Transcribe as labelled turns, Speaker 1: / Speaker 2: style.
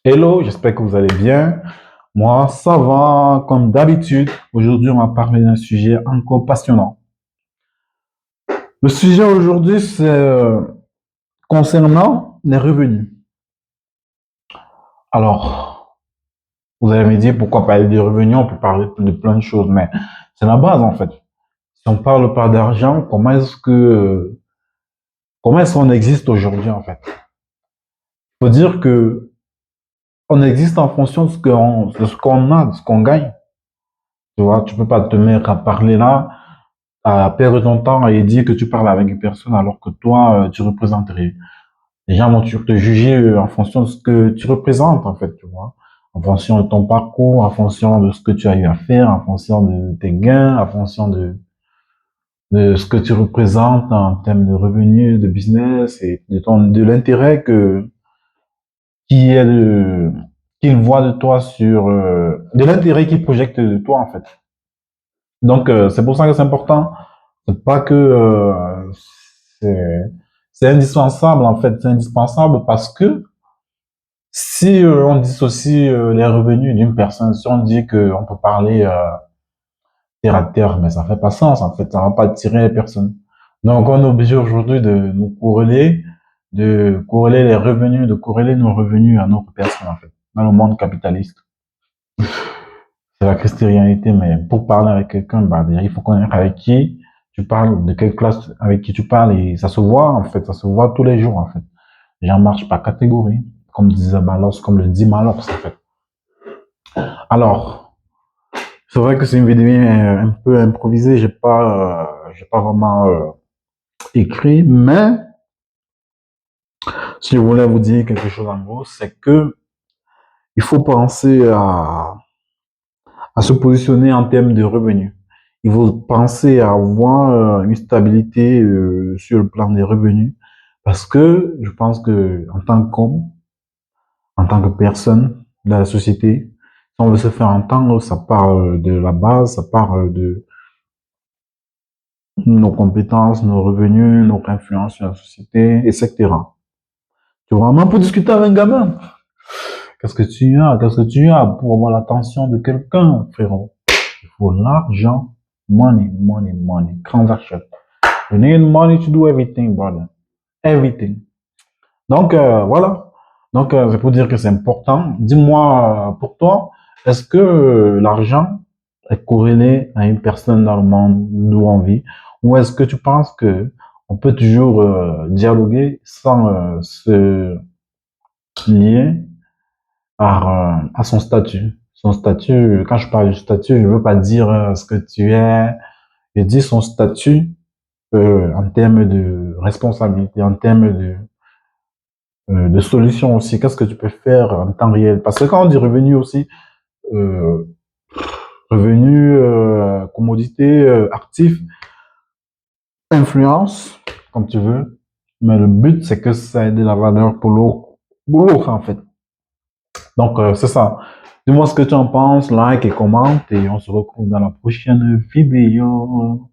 Speaker 1: Hello, j'espère que vous allez bien. Moi, ça va comme d'habitude. Aujourd'hui, on va parler d'un sujet encore passionnant. Le sujet aujourd'hui, c'est concernant les revenus. Alors, vous allez me dire pourquoi parler de revenus, on peut parler de plein de choses, mais c'est la base en fait. Si on parle pas d'argent, comment est-ce qu'on existe aujourd'hui en fait? Il faut dire que on existe en fonction de ce qu'on a, de ce qu'on gagne. Tu vois, tu peux pas te mettre à parler là à perdre ton temps et dire que tu parles avec une personne alors que toi, tu représentes rien. Les gens vont te juger en fonction de ce que tu représentes, en fait, tu vois. En fonction de ton parcours, en fonction de ce que tu as eu à faire, en fonction de tes gains, en fonction de ce que tu représentes en termes de revenus, de business et de l'intérêt qui est de, qu'ils voient de toi de l'intérêt qu'ils projettent de toi, en fait. Donc, c'est pour ça que c'est important. C'est pas que c'est c'est indispensable en fait, c'est indispensable parce que si on dissocie les revenus d'une personne, si on dit qu'on peut parler terre à terre, mais ça fait pas sens en fait, ça va pas attirer les personnes. Donc on est obligé aujourd'hui de corréler les revenus, de corréler nos revenus à notre personne en fait, dans le monde capitaliste. C'est la christianité, mais pour parler avec quelqu'un, bah, déjà, il faut connaître avec qui tu parles, de quelle classe avec qui tu parles, et ça se voit, en fait, ça se voit tous les jours, en fait. Les gens marchent par catégorie, comme disait Malos, comme le dit Malos, en fait. Alors, c'est vrai que c'est une vidéo un peu improvisée, j'ai pas vraiment écrit, mais si je voulais vous dire quelque chose en gros, c'est que il faut penser à se positionner en termes de revenus. Il faut penser à avoir une stabilité sur le plan des revenus parce que je pense que en tant qu'homme, en tant que personne de la société, si on veut se faire entendre, ça part de la base, ça part de nos compétences, nos revenus, notre influence sur la société, etc. Tu vois, même pour discuter avec un gamin, qu'est-ce que tu as pour avoir l'attention de quelqu'un, frérot? Il faut l'argent, money, money, money, transaction. You need money to do everything, brother. Everything. Donc, voilà. Donc, c'est pour dire que c'est important. Dis-moi, pour toi, est-ce que l'argent est corrélé à une personne dans le monde d'où on vit? Ou est-ce que tu penses que on peut toujours dialoguer sans se lier à son statut? Son statut, quand je parle du statut, je veux pas dire ce que tu es, je dis son statut en termes de responsabilité, en termes de solutions aussi. Qu'est-ce que tu peux faire en temps réel? Parce que quand on dit revenu aussi, euh, revenu, commodité, actif, influence, comme tu veux. Mais le but, c'est que ça ait de la valeur pour l'autre, en fait. Donc, c'est ça. Dis-moi ce que tu en penses, like et commente, et on se retrouve dans la prochaine vidéo.